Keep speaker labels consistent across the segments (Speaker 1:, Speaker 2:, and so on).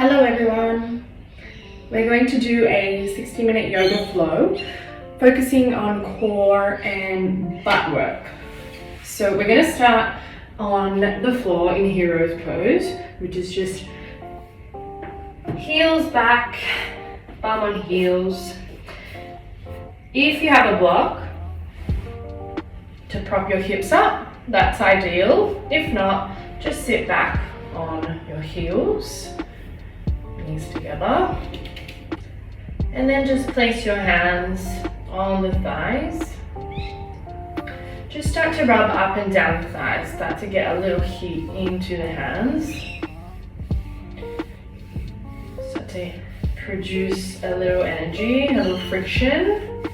Speaker 1: Hello everyone. We're going to do a 60-minute yoga flow focusing on core and butt work. So we're going to start on the floor in hero's pose, which is just heels back, bum on heels. If you have a block to prop your hips up, that's ideal. If not, just sit back on your heels, knees together, and then just place your hands on the thighs. Just start to rub up and down the thighs, start to get a little heat into the hands. Start to produce a little energy, a little friction.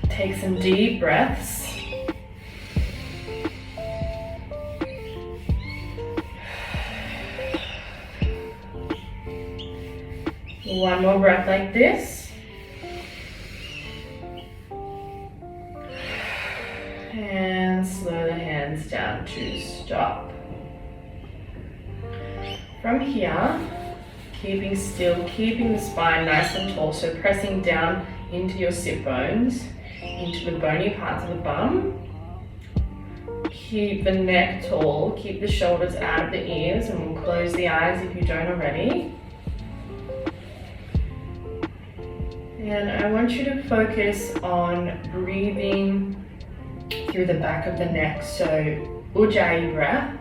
Speaker 1: Take some deep breaths. One more breath like this. And slow the hands down to stop. From here, keeping still, keeping the spine nice and tall, so pressing down into your sit bones, into the bony parts of the bum. Keep the neck tall, keep the shoulders out of the ears, and we'll close the eyes if you don't already. And I want you to focus on breathing through the back of the neck. So Ujjayi breath.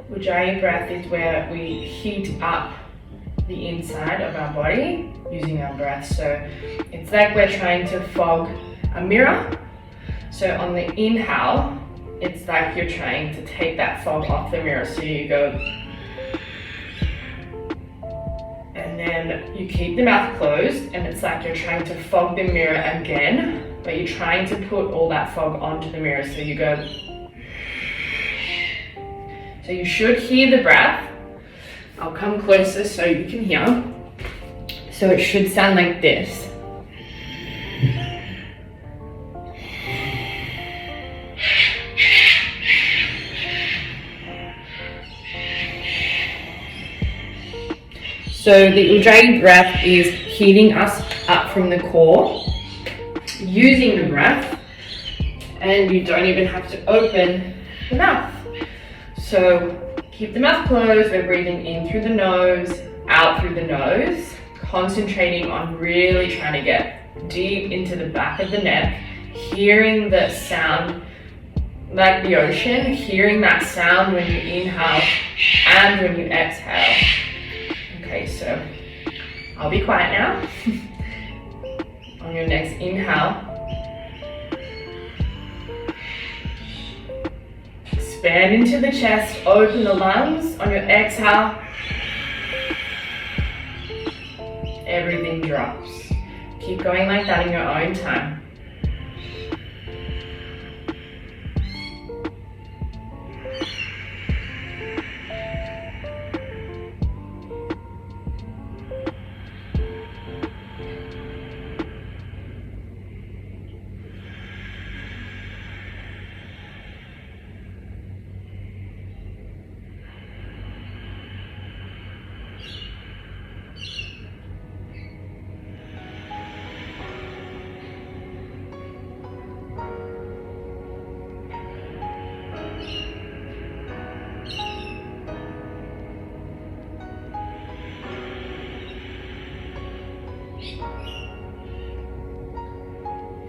Speaker 1: Ujjayi breath is where we heat up the inside of our body using our breath. So it's like we're trying to fog a mirror. So on the inhale, it's like you're trying to take that fog off the mirror. So you go, and then you keep the mouth closed, and it's like you're trying to fog the mirror again, but you're trying to put all that fog onto the mirror. So you go, so you should hear the breath. I'll come closer so you can hear. So it should sound like this. So the Ujjayi breath is heating us up from the core, using the breath, and you don't even have to open the mouth. So keep the mouth closed, we're breathing in through the nose, out through the nose, concentrating on really trying to get deep into the back of the neck, hearing the sound like the ocean, hearing that sound when you inhale and when you exhale. Okay, so I'll be quiet now. On your next inhale, expand into the chest, open the lungs. On your exhale, everything drops. Keep going like that in your own time.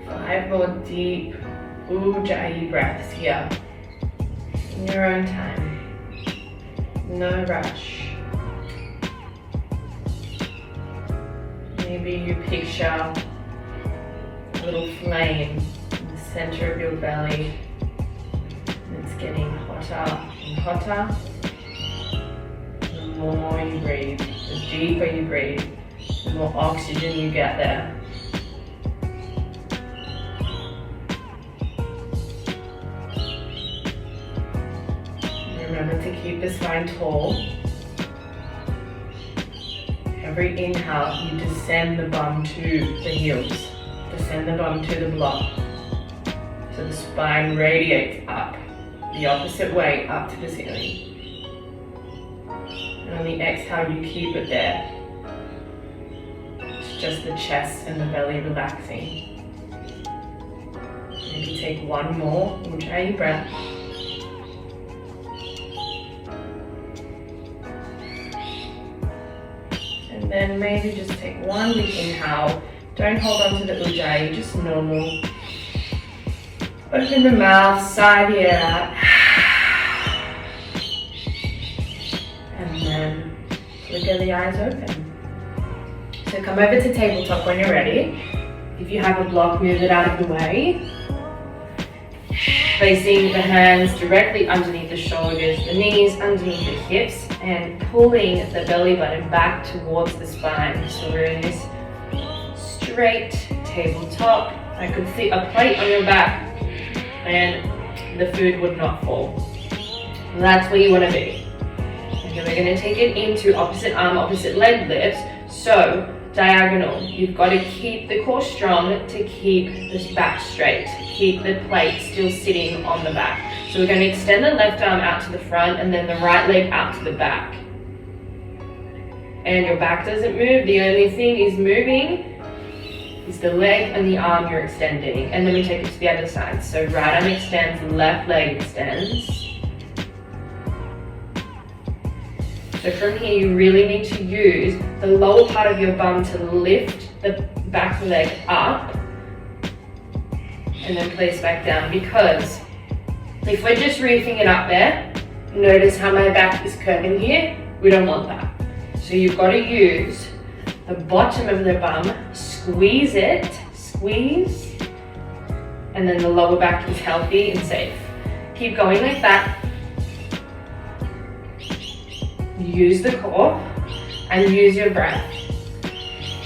Speaker 1: Five more deep Ujjayi breaths here, in your own time, no rush. Maybe you picture a little flame in the center of your belly, and it's getting hotter and hotter. The more you breathe, the deeper you breathe, the more oxygen you get there. Remember to keep the spine tall. Every inhale, you descend the bum to the heels. Descend the bum to the block. So the spine radiates up. the opposite way up to the ceiling. And on the exhale, you keep it there. It's just the chest and the belly relaxing. Maybe take one more Ujjayi breath. And then maybe just take one big inhale. Don't hold on to the Ujjayi, just normal. Open the mouth, sigh the air out. And then flicker the eyes open. So come over to tabletop when you're ready. If you have a block, move it out of the way. Placing the hands directly underneath the shoulders, the knees underneath the hips, and pulling the belly button back towards the spine. So we're in this straight tabletop. I could see a plate on your back and the food would not fall. That's where you want to be. And then we're going to take it into opposite arm, opposite leg lifts. So diagonal. You've got to keep the core strong to keep this back straight. Keep the plate still sitting on the back. So we're going to extend the left arm out to the front and then the right leg out to the back. And your back doesn't move. The only thing is moving is the leg and the arm you're extending. And then we take it to the other side. So right arm extends, left leg extends. So from here, you really need to use the lower part of your bum to lift the back leg up and then place back down, because if we're just reefing it up there, notice how my back is curving here. We don't want that. So you've got to use the bottom of the bum, squeeze it, squeeze, and then the lower back is healthy and safe. Keep going like that. Use the core and use your breath.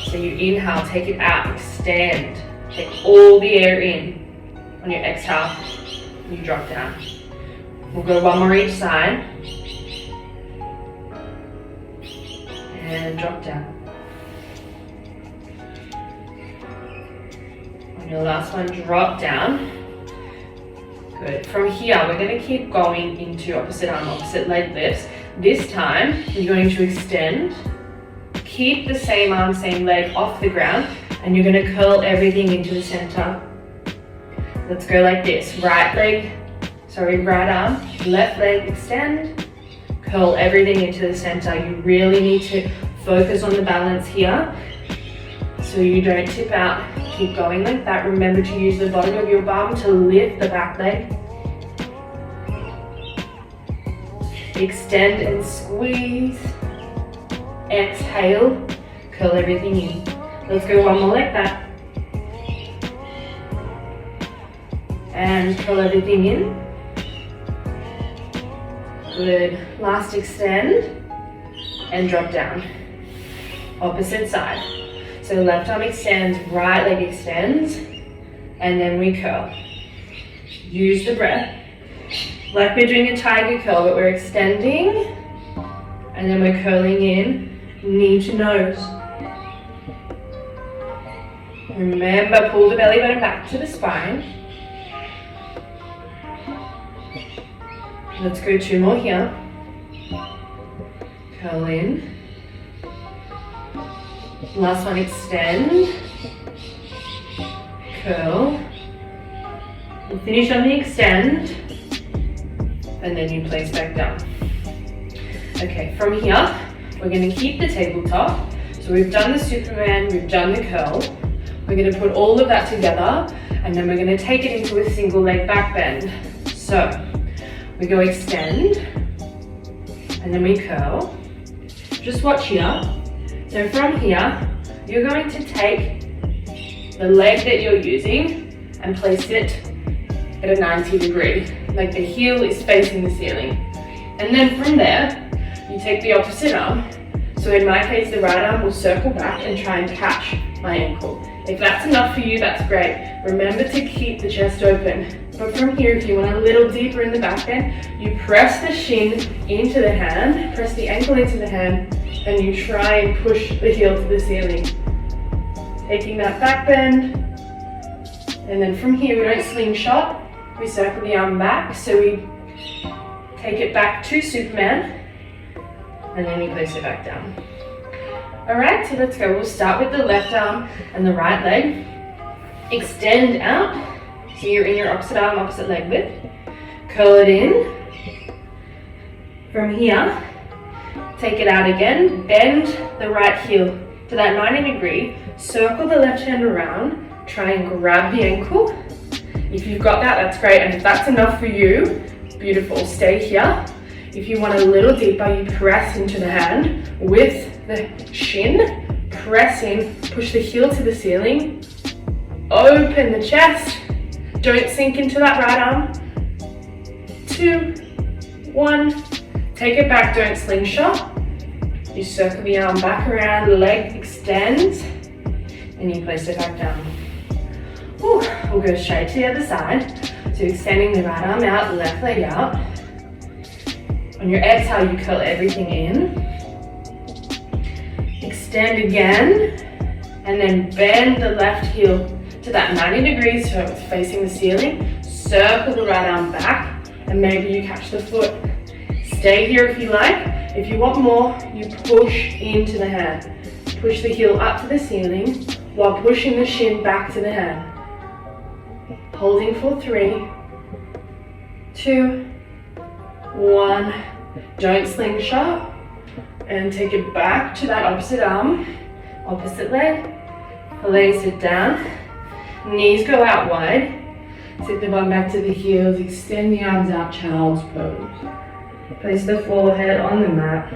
Speaker 1: So you inhale, take it out, extend, take all the air in. On your exhale, you drop down. We'll go one more each side. And drop down. On your last one, drop down. Good. From here, we're going to keep going into opposite arm, opposite leg lifts. This time, you're going to extend. Keep the same arm, same leg off the ground, and you're going to curl everything into the center. Let's go like this. Right arm, left leg extend, curl everything into the center. You really need to focus on the balance here so you don't tip out. Keep going like that. Remember to use the bottom of your bum to lift the back leg. Extend and squeeze. Exhale, curl everything in. Let's go one more like that. And curl everything in. Good. Last extend and drop down. Opposite side. So left arm extends, right leg extends, and then we curl. Use the breath. Like we're doing a tiger curl, but we're extending, and then we're curling in, knee to nose. Remember, pull the belly button back to the spine. Let's go two more here. Curl in. Last one, extend. Curl. We'll finish on the extend. And then you place back down. Okay, from here, we're going to keep the tabletop. So we've done the Superman, we've done the curl. We're going to put all of that together, and then we're going to take it into a single leg back bend. So we go extend, and then we curl. Just watch here. So from here, you're going to take the leg that you're using and place it at a 90 degree. Like the heel is facing the ceiling. And then from there, you take the opposite arm. So in my case, the right arm will circle back and try and catch my ankle. If that's enough for you, that's great. Remember to keep the chest open. But from here, if you want a little deeper in the back bend, you press the shin into the hand, press the ankle into the hand, and you try and push the heel to the ceiling. Taking that back bend. And then from here, we don't slingshot. We circle the arm back, so we Take it back to Superman, and then you place it back down. Alright, so let's go. We'll start with the left arm and the right leg. Extend out, so you're in your opposite arm, opposite leg width. Curl it in. From here, take it out again, bend the right heel to that 90 degree, circle the left hand around, try and grab the ankle. If you've got that, that's great, and if that's enough for you, beautiful, stay here. If you want a little deeper, you press into the hand with the shin, press in, push the heel to the ceiling, open the chest, don't sink into that right arm. 2, 1, take it back, don't slingshot. You circle the arm back around, the leg extends, and you place it back down. Ooh, we'll go straight to the other side. So extending the right arm out, left leg out. On your exhale, you curl everything in. Extend again, and then bend the left heel to that 90 degrees so it's facing the ceiling. Circle the right arm back, and maybe you catch the foot. Stay here if you like. If you want more, you push into the hand. Push the heel up to the ceiling while pushing the shin back to the hand. Holding for 3, 2, 1. Don't slingshot. And take it back to that opposite arm, opposite leg. Place it down. Knees go out wide. Sit the bum back to the heels. Extend the arms out, child's pose. Place the forehead on the mat.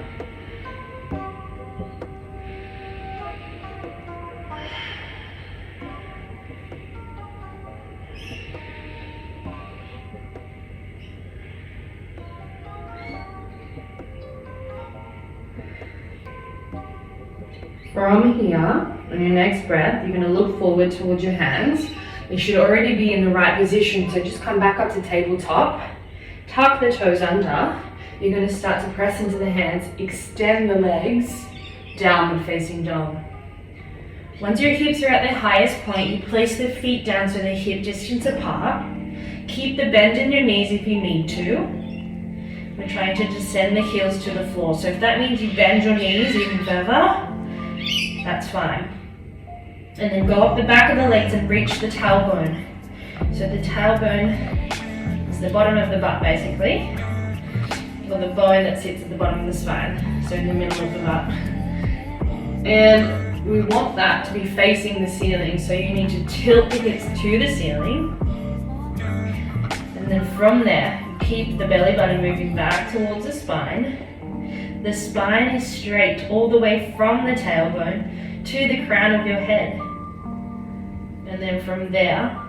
Speaker 1: From here, on your next breath, you're going to look forward towards your hands. They should already be in the right position, so just come back up to tabletop. Tuck the toes under. You're going to start to press into the hands, extend the legs, downward facing dog. Once your hips are at their highest point, you place the feet down so they're hip distance apart. Keep the bend in your knees if you need to. We're trying to descend the heels to the floor. So if that means you bend your knees even further, that's fine. And then go up the back of the legs and reach the tailbone. So the tailbone is the bottom of the butt basically. Or the bone that sits at the bottom of the spine, so in the middle of the butt. And we want that to be facing the ceiling, so you need to tilt the hips to the ceiling. And then from there, keep the belly button moving back towards the spine. The spine is straight all the way from the tailbone to the crown of your head. And then from there,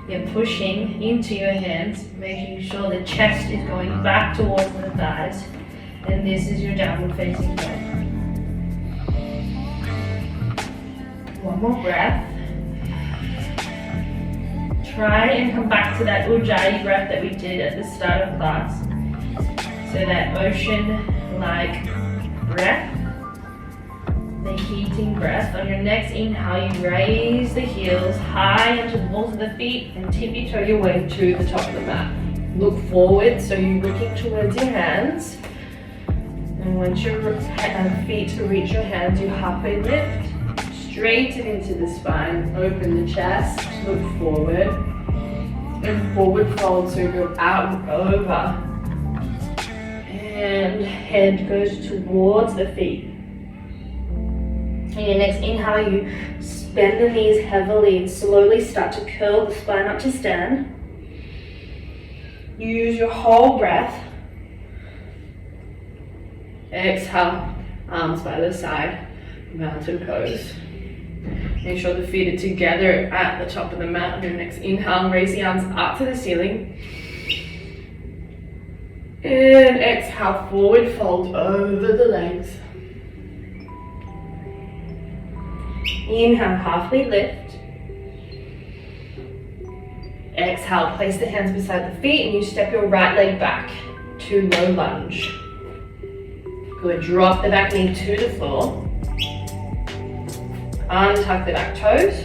Speaker 1: you're pushing into your hands, making sure the chest is going back towards the thighs. And this is your downward facing dog. One more breath. Try and come back to that Ujjayi breath that we did at the start of class. So that ocean-like breath, the heating breath. On your next inhale, you raise the heels high onto the balls of the feet and tippy-toe your way to the top of the mat. Look forward, so you're looking towards your hands. And once your feet reach your hands, you halfway lift, straighten into the spine, open the chest, look forward, and forward fold, so go out and over. And head goes towards the feet. In your next inhale, you bend the knees heavily and slowly start to curl the spine up to stand. You use your whole breath. Exhale, arms by the side, mountain pose. Make sure the feet are together at the top of the mat. On your next inhale, raise the arms up to the ceiling. And exhale, forward fold over the legs. Inhale, halfway lift. Exhale, place the hands beside the feet and you step your right leg back to low lunge. Good, drop the back knee to the floor. Untuck the back toes.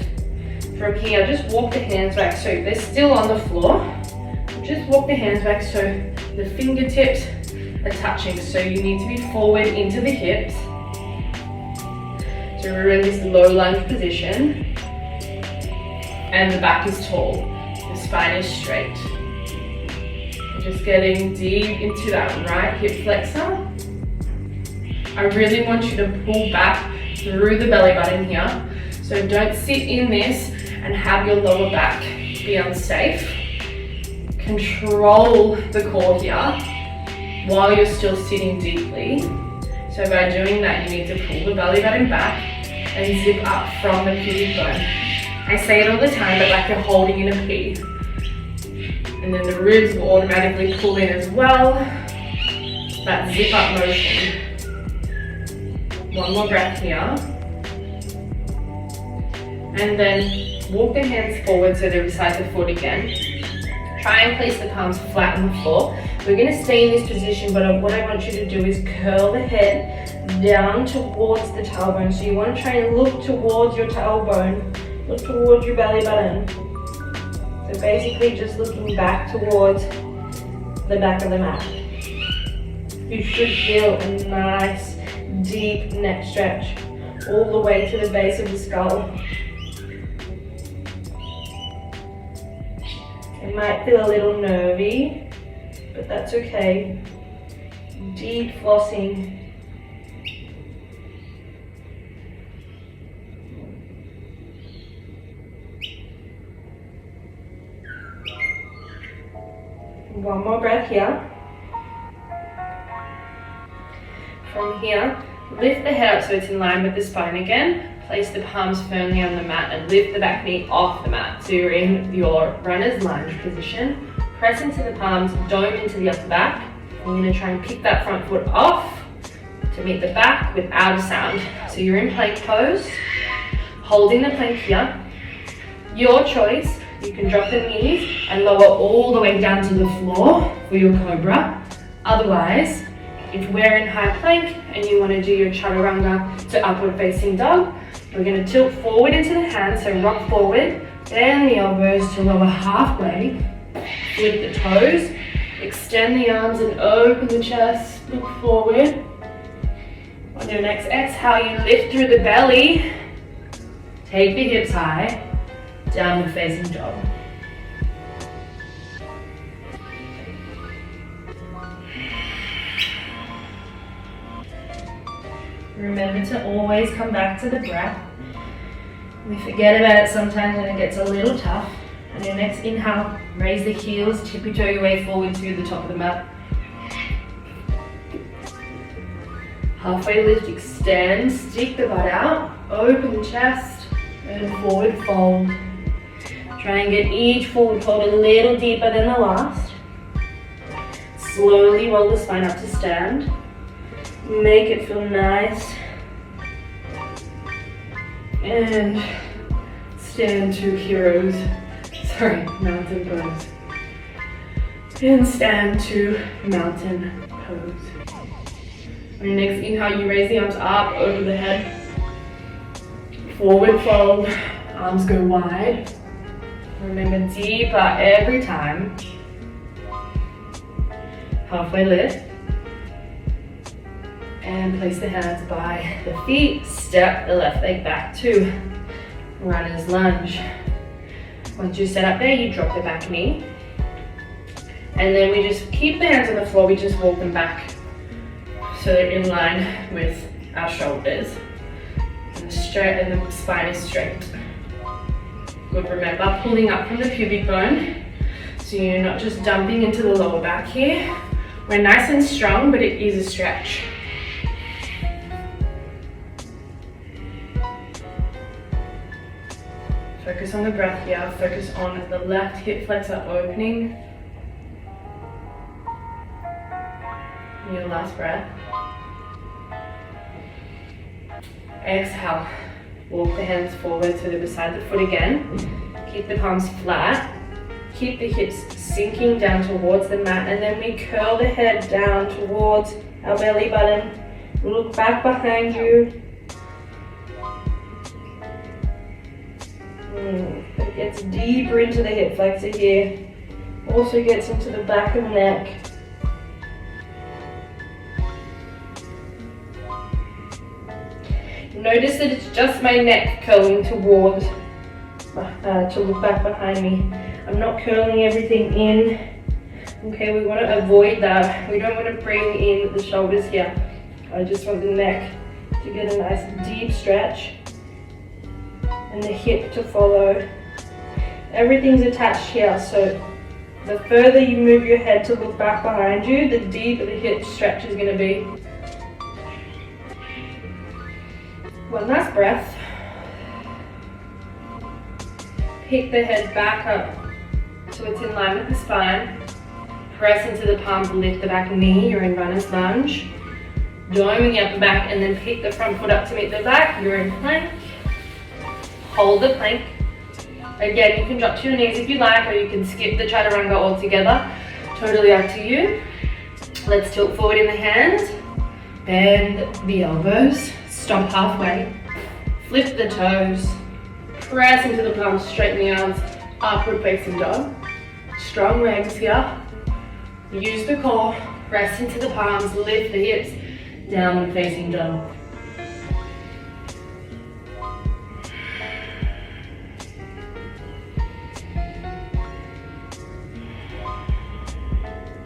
Speaker 1: From here, just walk the hands back so they're still on the floor. Just walk the hands back so the fingertips are touching, so you need to be forward into the hips. So we're in this low lunge position, and the back is tall, the spine is straight. Just getting deep into that right hip flexor. I really want you to pull back through the belly button here. So don't sit in this and have your lower back be unsafe. Control the core here while you're still sitting deeply. So by doing that, you need to pull the belly button back and zip up from the pubic bone. I say it all the time, but like you're holding in a P. And then the ribs will automatically pull in as well. That zip up motion. One more breath here. And then walk the hands forward so they're beside the foot again. Try and place the palms flat on the floor. We're going to stay in this position, but what I want you to do is curl the head down towards the tailbone. So you want to try and look towards your tailbone, look towards your belly button. So basically just looking back towards the back of the mat. You should feel a nice deep neck stretch all the way to the base of the skull. It might feel a little nervy, but that's okay. Deep flossing. One more breath here. From here, lift the head up so it's in line with the spine again. Place the palms firmly on the mat and lift the back knee off the mat. So you're in your runner's lunge position. Press into the palms, dome into the upper back. I'm going to try and pick that front foot off to meet the back without a sound. So you're in plank pose, holding the plank here. Your choice. You can drop the knees and lower all the way down to the floor for your cobra. Otherwise, if we're in high plank and you want to do your chaturanga to upward facing dog, we're going to tilt forward into the hands, so rock forward, bend the elbows to lower halfway, flip the toes, extend the arms and open the chest, look forward. On your next exhale, you lift through the belly, take the hips high, downward facing dog. Remember to always come back to the breath. We forget about it sometimes when it gets a little tough. On your next inhale, raise the heels, tippy-toe your way forward to the top of the mat. Halfway lift, extend, stick the butt out, open the chest, and forward fold. Try and get each forward fold a little deeper than the last. Slowly roll the spine up to stand. Make it feel nice. And stand to heroes. Sorry, mountain pose. And stand to mountain pose. On your next inhale, you raise the arms up over the head. Forward fold, arms go wide. Remember, deeper every time. Halfway lift. And place the hands by the feet. Step the left leg back to runner's lunge. Once you're set up there, you drop the back knee. And then we just keep the hands on the floor, we just walk them back so they're in line with our shoulders. And the spine is straight. Good, remember, pulling up from the pubic bone. So you're not just dumping into the lower back here. We're nice and strong, but it is a stretch. Focus on the breath here, focus on the left hip flexor opening. Your last breath. Exhale, walk the hands forward so they're beside the foot again. Keep the palms flat, keep the hips sinking down towards the mat, and then we curl the head down towards our belly button. Look back behind you. It gets deeper into the hip flexor here. Also gets into the back of the neck. Notice that it's just my neck curling towards, to look back behind me. I'm not curling everything in. Okay, we want to avoid that. We don't want to bring in the shoulders here. I just want the neck to get a nice deep stretch and the hip to follow. Everything's attached here, so the further you move your head to look back behind you, the deeper the hip stretch is going to be. One last breath. Pick the head back up so it's in line with the spine. Press into the palms, lift the back knee, you're in runner's lunge. Dome in the upper back and then pick the front foot up to meet the back, you're in plank. Hold the plank. Again, you can drop to your knees if you like, or you can skip the chaturanga altogether. Totally up to you. Let's tilt forward in the hands. Bend the elbows. Stop halfway. Flip the toes. Press into the palms, straighten the arms. Upward facing dog. Strong legs here. Use the core. Press into the palms. Lift the hips. Downward facing dog.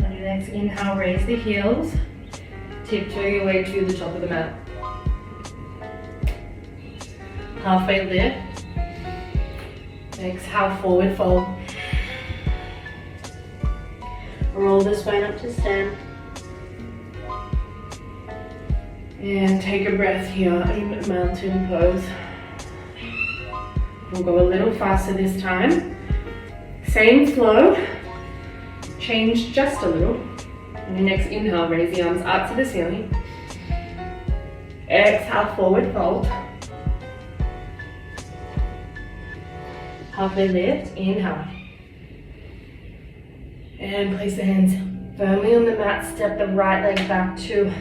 Speaker 1: On your next inhale, raise the heels. Tiptoe your way to the top of the mat. Halfway lift. Exhale, forward fold. Roll the spine up to stand. And take a breath here in mountain pose. We'll go a little faster this time. Same flow. Change just a little. On your next inhale, raise the arms up to the ceiling. Exhale, forward fold. Halfway lift, inhale. And place the hands firmly on the mat. Step the right leg back to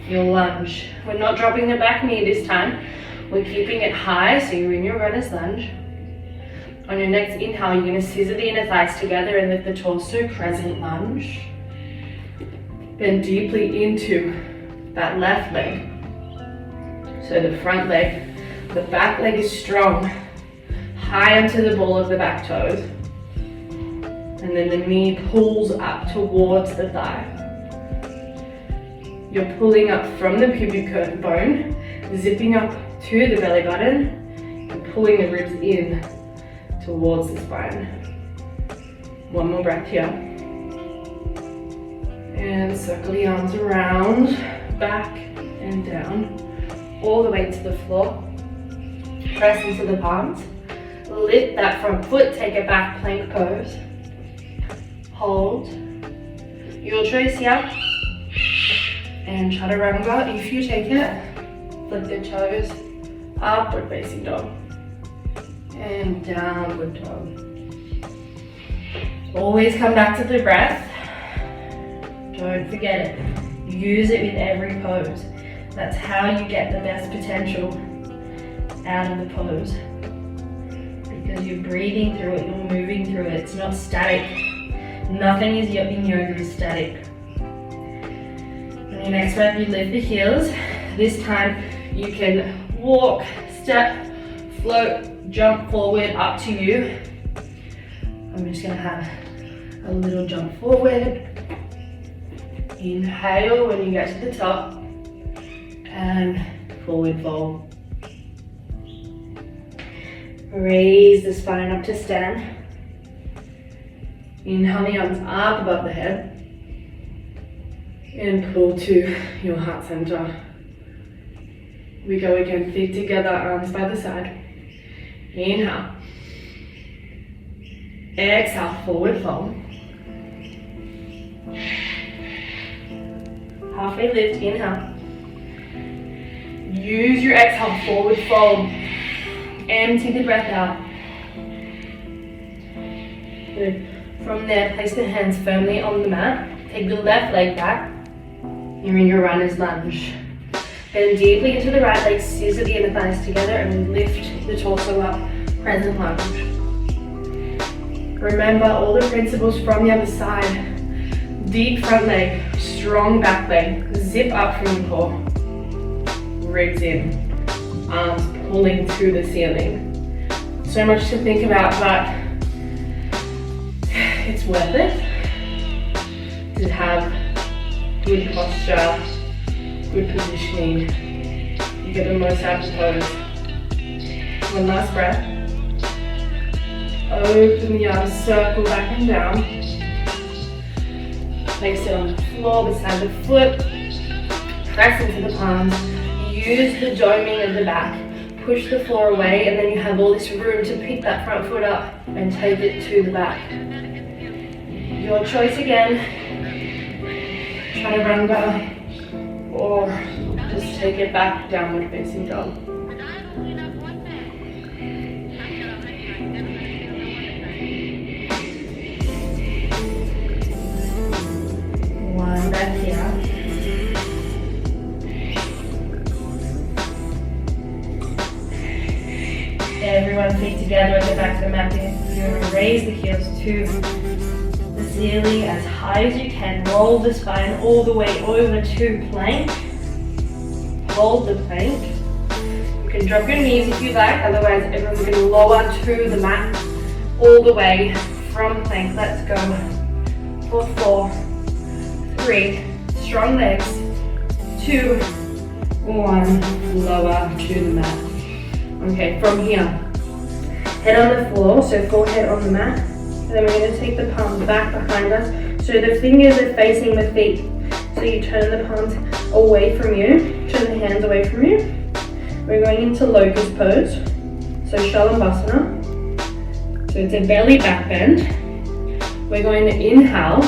Speaker 1: your lunge. We're not dropping the back knee this time. We're keeping it high, so you're in your runner's lunge. On your next inhale, you're going to scissor the inner thighs together and lift the torso, crescent lunge. Bend deeply into that left leg. So the front leg, the back leg is strong. High onto the ball of the back toes. And then the knee pulls up towards the thigh. You're pulling up from the pubic bone, zipping up to the belly button, and pulling the ribs in towards the spine. One more breath here. And circle the arms around, back and down, all the way to the floor. Press into the palms. Lift that front foot, take a back plank pose. Hold. Your choice here. And chaturanga, if you take it, flip the toes, upward facing dog. And downward dog. Always come back to the breath. Don't forget it. Use it with every pose. That's how you get the best potential out of the pose. Because you're breathing through it, you're moving through it. It's not static. Nothing is in yoga is static. On your next breath, you lift the heels. This time you can walk, step, float, jump forward, up to you. I'm just gonna have a little jump forward. Inhale when you get to the top. And forward fold. Raise the spine up to stand. Inhale the arms up above the head. And pull to your heart center. We go again, feet together, arms by the side. Inhale. Exhale, forward fold. Halfway lift, inhale. Use your exhale, forward fold. Empty the breath out. Good. From there, place the hands firmly on the mat. Take the left leg back. You're in your runner's lunge. Bend deeply into the right leg, scissor the inner thighs together and lift the torso up, crescent lunge. Remember all the principles from the other side. Deep front leg, strong back leg, zip up from the core. Ribs in. arms pulling to the ceiling. So much to think about, but it's worth it to have good posture, good positioning. You get the most out of the pose. One last breath. Open the arms, circle back and down. Place it on the floor beside the foot. Press into the palms. Use the doming of the back. Push the floor away, and then you have all this room to pick that front foot up and take it to the back. Your choice again. Try to run better, or just take it back, downward facing dog. One back here. Everyone feet together at the back of the mat. You're going to raise the heels to the ceiling as high as you can. Roll the spine all the way over to plank. Hold the plank. You can drop your knees if you like, otherwise everyone's going to lower to the mat all the way from plank. Let's go for 4, 3, strong legs, 2, 1, lower to the mat. Okay, from here, head on the floor, so forehead on the mat, and then we're going to take the palms back behind us, so the fingers are facing the feet, so you turn the palms away from you, turn the hands away from you. We're going into locust pose, so Shalanbhasana, so it's a belly back bend. We're going to inhale,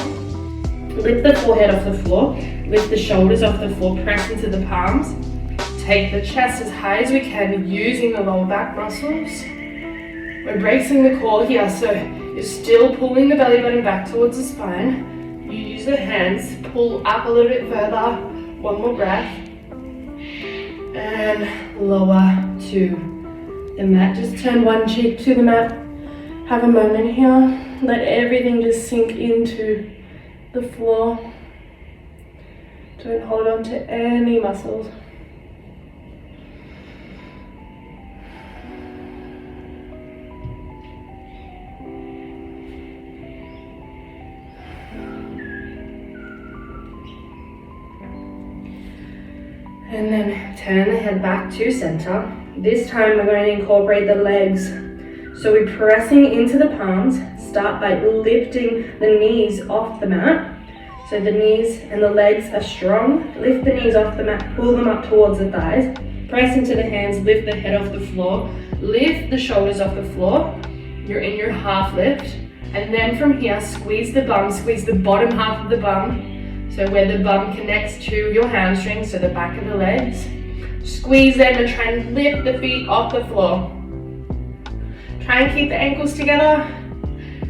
Speaker 1: lift the forehead off the floor, lift the shoulders off the floor, press into the palms. Take the chest as high as we can using the lower back muscles. We're bracing the core here, so you're still pulling the belly button back towards the spine. You use the hands, pull up a little bit further. One more breath. And lower to the mat. Just turn one cheek to the mat. Have a moment here. Let everything just sink into the floor. Don't hold on to any muscles. And then turn the head back to center. This time we're going to incorporate the legs. So we're pressing into the palms. Start by lifting the knees off the mat. So the knees and the legs are strong. Lift the knees off the mat, pull them up towards the thighs. Press into the hands, lift the head off the floor. Lift the shoulders off the floor. You're in your half lift. And then from here, squeeze the bum, squeeze the bottom half of the bum. So where the bum connects to your hamstrings, so the back of the legs. Squeeze them and try and lift the feet off the floor. Try and keep the ankles together.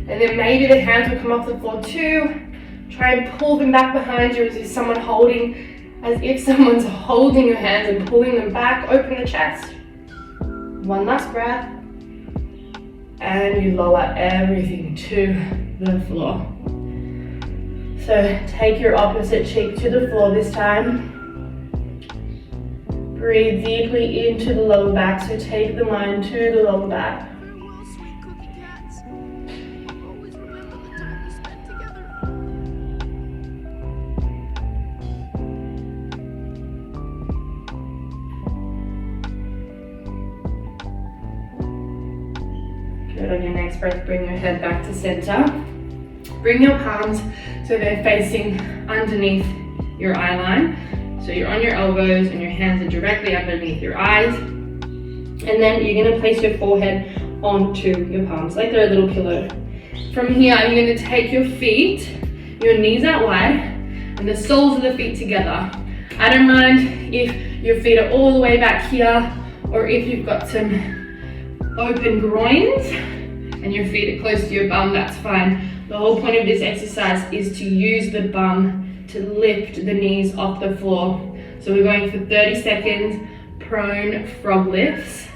Speaker 1: And then maybe the hands will come off the floor too. Try and pull them back behind you as if someone's holding your hands and pulling them back. Open the chest. One last breath. And you lower everything to the floor. So take your opposite cheek to the floor this time. Breathe deeply into the lower back, so take the mind to the lower back. Good. On your next breath, bring your head back to center. Bring your palms so they're facing underneath your eye line. So you're on your elbows and your hands are directly underneath your eyes. And then you're going to place your forehead onto your palms like they're a little pillow. From here, you're going to take your feet, your knees out wide, and the soles of the feet together. I don't mind if your feet are all the way back here, or if you've got some open groins and your feet are close to your bum, that's fine. The whole point of this exercise is to use the bum to lift the knees off the floor. So we're going for 30 seconds, prone frog lifts.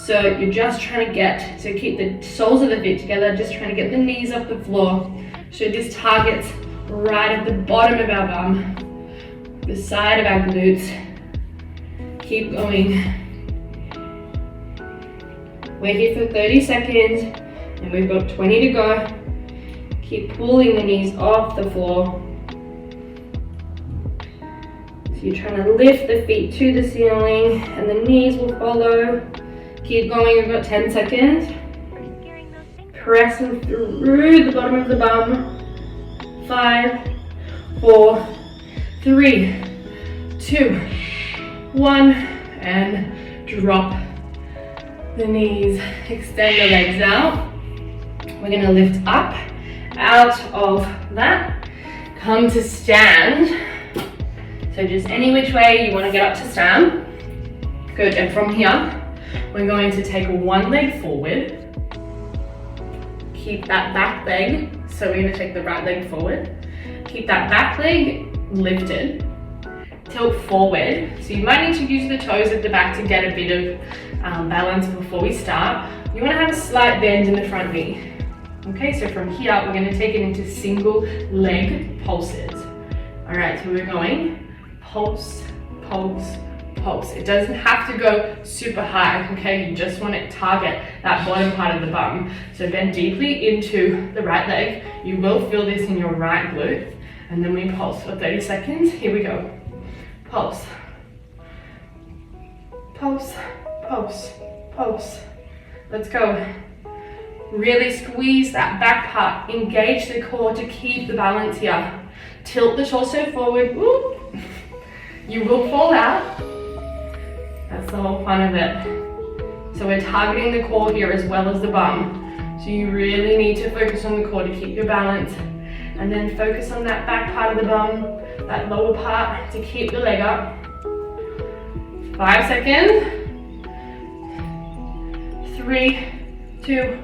Speaker 1: So you're just trying to keep the soles of the feet together, just trying to get the knees off the floor. So this targets right at the bottom of our bum, the side of our glutes. Keep going. We're here for 30 seconds and we've got 20 to go. Keep pulling the knees off the floor. So you're trying to lift the feet to the ceiling and the knees will follow. Keep going, we've got 10 seconds. Pressing through the bottom of the bum. 5, 4, 3, 2, 1, and drop the knees. Extend the legs out. We're gonna lift up, out of that. Come to stand. So just any which way you wanna get up to stand. Good, and from here, we're going to take one leg forward. Keep that back leg. So we're gonna take the right leg forward. Keep that back leg lifted. Tilt forward. So you might need to use the toes at the back to get a bit of balance before we start. You wanna have a slight bend in the front knee. Okay, so from here, we're gonna take it into single leg pulses. All right, so we're going pulse, pulse, pulse. It doesn't have to go super high, okay? You just want to target that bottom part of the bum. So bend deeply into the right leg. You will feel this in your right glute. And then we pulse for 30 seconds. Here we go. Pulse. Pulse, pulse, pulse. Let's go. Really squeeze that back part. Engage the core to keep the balance here. Tilt the torso forward. Woo. You will fall out. That's the whole fun of it. So we're targeting the core here as well as the bum. So you really need to focus on the core to keep your balance. And then focus on that back part of the bum, that lower part to keep the leg up. 5 seconds. 3, 2,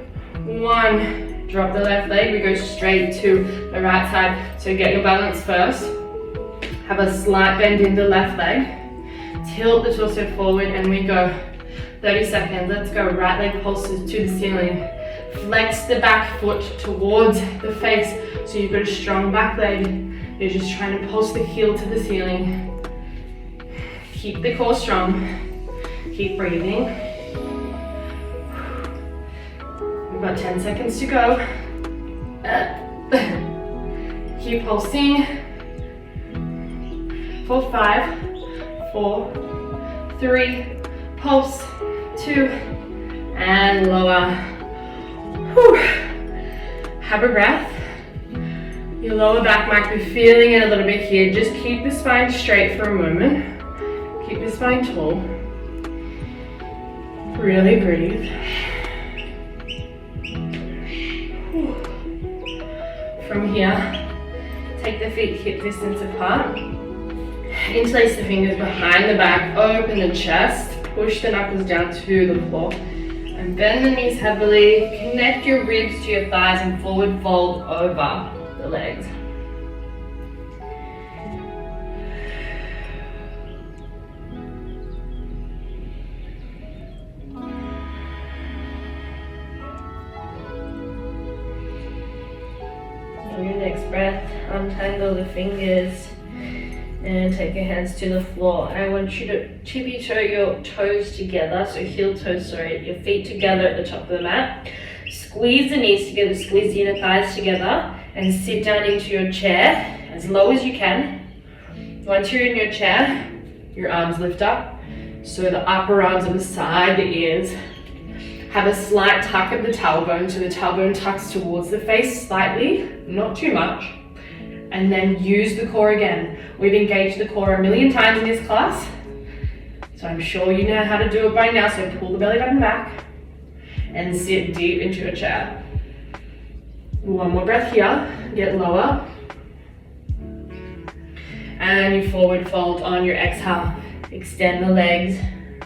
Speaker 1: 1. Drop the left leg. We go straight to the right side. So get your balance first. Have a slight bend in the left leg. Tilt the torso forward and we go 30 seconds. Let's go. Right leg pulses to the ceiling. Flex the back foot towards the face. So you've got a strong back leg. You're just trying to pulse the heel to the ceiling. Keep the core strong. Keep breathing. We've got 10 seconds to go. Keep pulsing. For 5, 4, 3, pulse, 2, and lower. Whew. Have a breath. Your lower back might be feeling it a little bit here. Just keep the spine straight for a moment. Keep the spine tall. Really breathe. Whew. From here, take the feet hip distance apart. Interlace the fingers behind the back, open the chest, push the knuckles down to the floor, and bend the knees heavily. Connect your ribs to your thighs and forward fold over the legs. On your next breath, untangle the fingers. And take your hands to the floor. I want you to tippy-toe your toes together, so heel toes, your feet together at the top of the mat. Squeeze the knees together, squeeze the inner thighs together, and sit down into your chair as low as you can. Once you're in your chair, your arms lift up. So the upper arms are beside the ears. Have a slight tuck of the tailbone, so the tailbone tucks towards the face slightly, not too much. And then use the core again. We've engaged the core a million times in this class, so I'm sure you know how to do it by now. So pull the belly button back and sit deep into your chair. One more breath here, get lower. And you forward fold on your exhale. Extend the legs,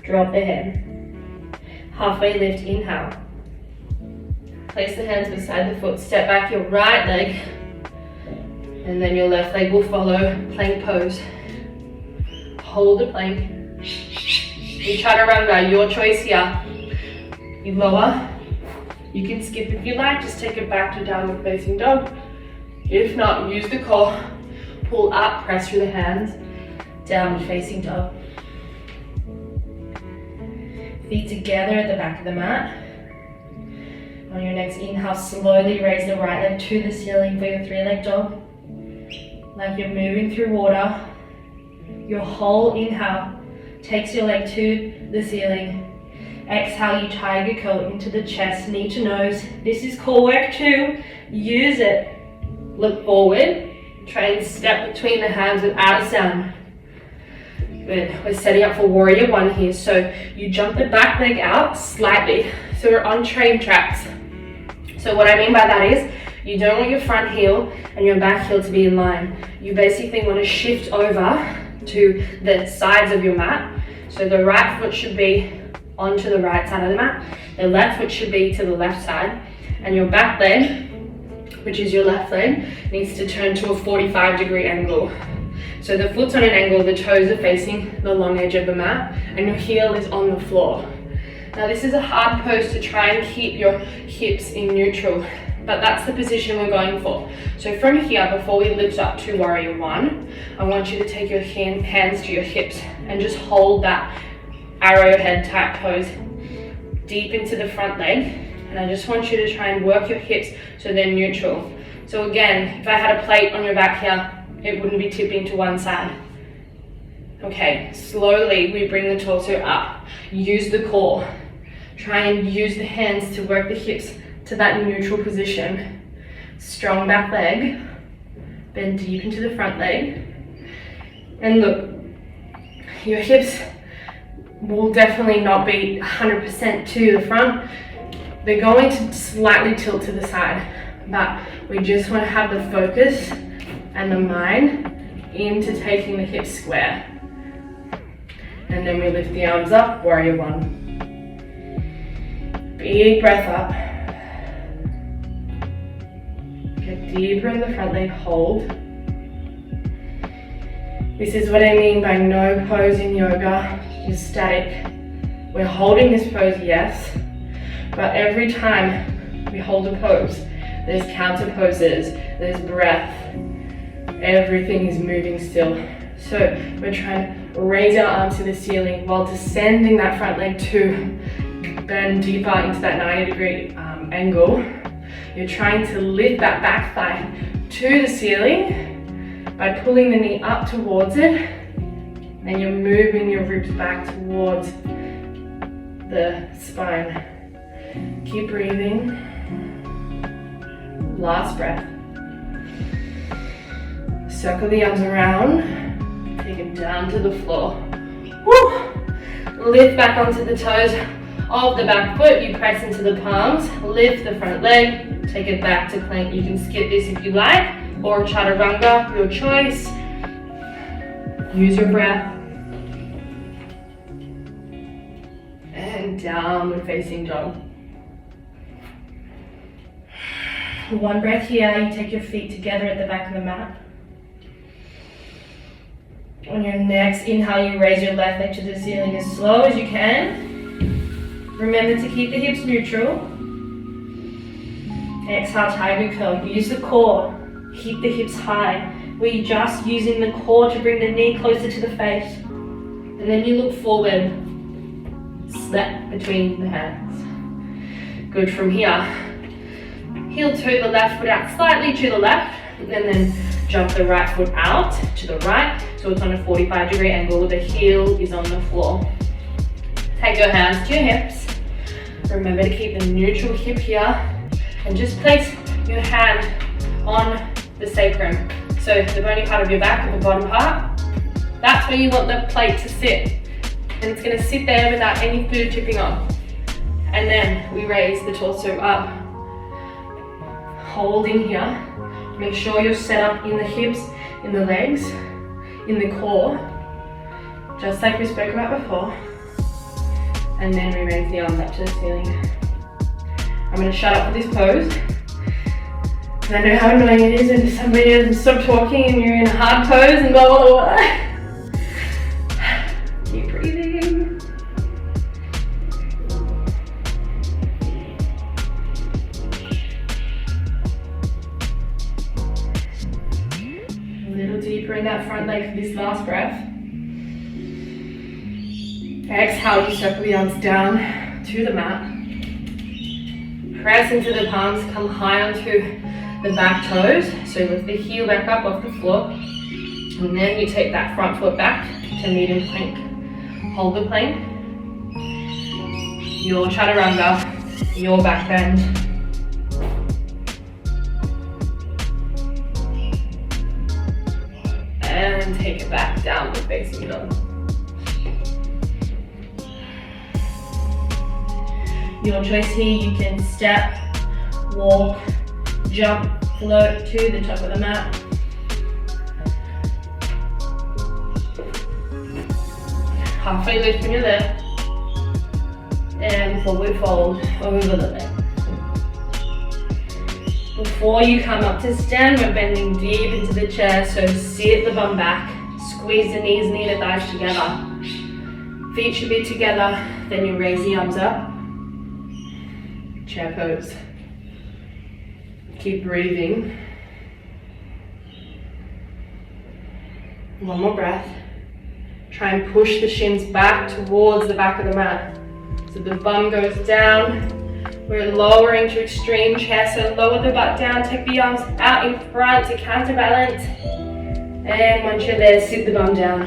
Speaker 1: drop the head. Halfway lift, inhale. Place the hands beside the foot, step back your right leg. And then your left leg will follow, plank pose. Hold the plank. You chaturanga, your choice here. You lower. You can skip if you like, just take it back to downward facing dog. If not, use the core. Pull up, press through the hands. Downward facing dog. Feet together at the back of the mat. On your next inhale, slowly raise the right leg to the ceiling for your 3-leg dog. Like you're moving through water. Your whole inhale takes your leg to the ceiling. Exhale, you tiger curl into the chest, knee to nose. This is core work too. Use it. Look forward. Try and step between the hands without a sound. Good. We're setting up for warrior one here. So you jump the back leg out slightly. So we're on train tracks. So what I mean by that is you don't want your front heel and your back heel to be in line. You basically want to shift over to the sides of your mat. So the right foot should be onto the right side of the mat. The left foot should be to the left side. And your back leg, which is your left leg, needs to turn to a 45-degree angle. So the foot's on an angle, the toes are facing the long edge of the mat, and your heel is on the floor. Now this is a hard pose to try and keep your hips in neutral, but that's the position we're going for. So from here, before we lift up to warrior one, I want you to take your hands to your hips and just hold that arrowhead type pose deep into the front leg. And I just want you to try and work your hips so they're neutral. So again, if I had a plate on your back here, it wouldn't be tipping to one side. Okay, slowly we bring the torso up. Use the core. Try and use the hands to work the hips to that neutral position. Strong back leg. Bend deep into the front leg. And look, your hips will definitely not be 100% to the front. They're going to slightly tilt to the side, but we just want to have the focus and the mind into taking the hips square. And then we lift the arms up, warrior one. Big breath up. Get deeper in the front leg, hold. This is what I mean by no pose in yoga is static. We're holding this pose, yes, but every time we hold a pose, there's counter poses, there's breath, everything is moving still. So we're trying to raise our arms to the ceiling while descending that front leg to bend deeper into that 90-degree angle. You're trying to lift that back thigh to the ceiling by pulling the knee up towards it, and you're moving your ribs back towards the spine. Keep breathing. Last breath. Circle the arms around. Take it down to the floor. Woo! Lift back onto the toes of the back foot. You press into the palms. Lift the front leg. Take it back to plank. You can skip this if you like, or chaturanga, your choice. Use your breath. And downward facing dog. One breath here, you take your feet together at the back of the mat. On your next inhale, you raise your left leg to the ceiling as slow as you can. Remember to keep the hips neutral. Exhale, tiger curl. Use the core. Keep the hips high. We're just using the core to bring the knee closer to the face. And then you look forward. Step between the hands. Good. From here, heel toe the left foot out slightly to the left, and then jump the right foot out to the right, so it's on a 45-degree angle. The heel is on the floor. Take your hands to your hips. Remember to keep the neutral hip here, and just place your hand on the sacrum. So the bony part of your back, the bottom part, that's where you want the plate to sit. And it's going to sit there without any food tipping on. And then we raise the torso up. Holding here. Make sure you're set up in the hips, in the legs, in the core, just like we spoke about before. And then we raise the arms up to the ceiling. I'm going to shut up for this pose, because I know how annoying it is when somebody doesn't stop talking and you're in a hard pose and blah blah blah. Keep breathing. Deeper in that front leg for this last breath. Exhale, you circle the arms down to the mat. Press into the palms, come high onto the back toes. So lift the heel back up off the floor. And then you take that front foot back to medium plank. Hold the plank. Your chaturanga, your back bend. And take it back, downward facing dog. Your choice here, you can step, walk, jump, float to the top of the mat. Halfway lift when you're there. And forward fold over the leg. Before you come up to stand, we're bending deep into the chair, so sit the bum back, squeeze the knees, knee to thighs together. Feet should be together, then you raise the arms up. Chair pose. Keep breathing. One more breath. Try and push the shins back towards the back of the mat. So the bum goes down. We're lowering to extreme chair, so lower the butt down, take the arms out in front to counterbalance. And once you're there, sit the bum down.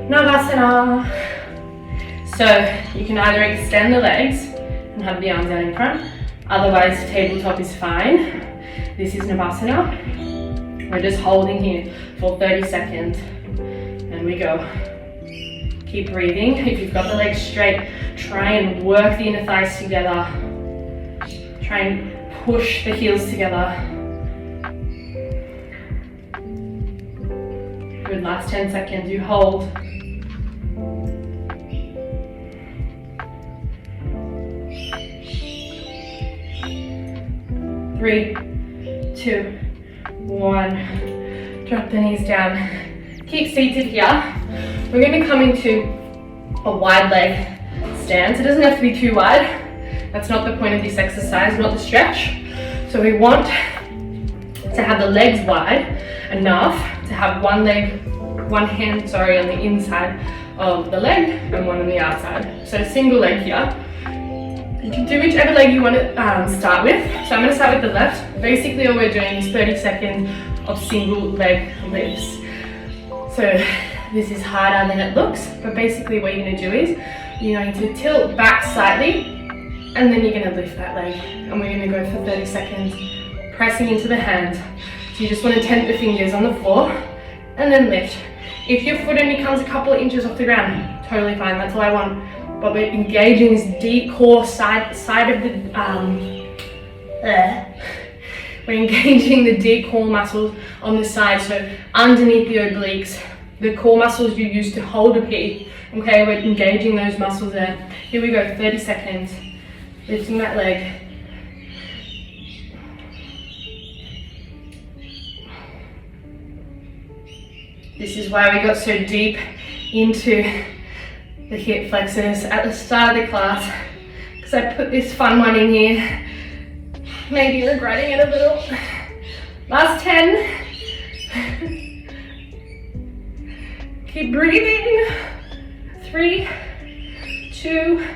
Speaker 1: Navasana. So you can either extend the legs and have the arms out in front, otherwise tabletop is fine. This is Navasana. We're just holding here for 30 seconds. And we go. Keep breathing. If you've got the legs straight, try and work the inner thighs together. Try and push the heels together. Good, last 10 seconds, you hold. Three, 2, 1. Drop the knees down. Keep seated here. We're going to come into a wide leg stance. It doesn't have to be too wide. That's not the point of this exercise, not the stretch. So we want to have the legs wide enough to have one hand on the inside of the leg and one on the outside. So single leg here. You can do whichever leg you want to start with. So I'm going to start with the left. Basically all we're doing is 30 seconds of single leg lifts. So this is harder than it looks, but basically what you're going to do is you're going to tilt back slightly and then you're going to lift that leg. And we're going to go for 30 seconds pressing into the hands. So you just want to tent the fingers on the floor and then lift. If your foot only comes a couple of inches off the ground, totally fine, that's all I want. But we're engaging this deep core side of the, we're engaging the deep core muscles on the side, so underneath the obliques, the core muscles you use to hold a pee. Okay, we're engaging those muscles there. Here we go, 30 seconds. Lifting that leg. This is why we got so deep into the hip flexors at the start of the class, because I put this fun one in here. Maybe regretting it a little. Last 10. Keep breathing. 3, 2,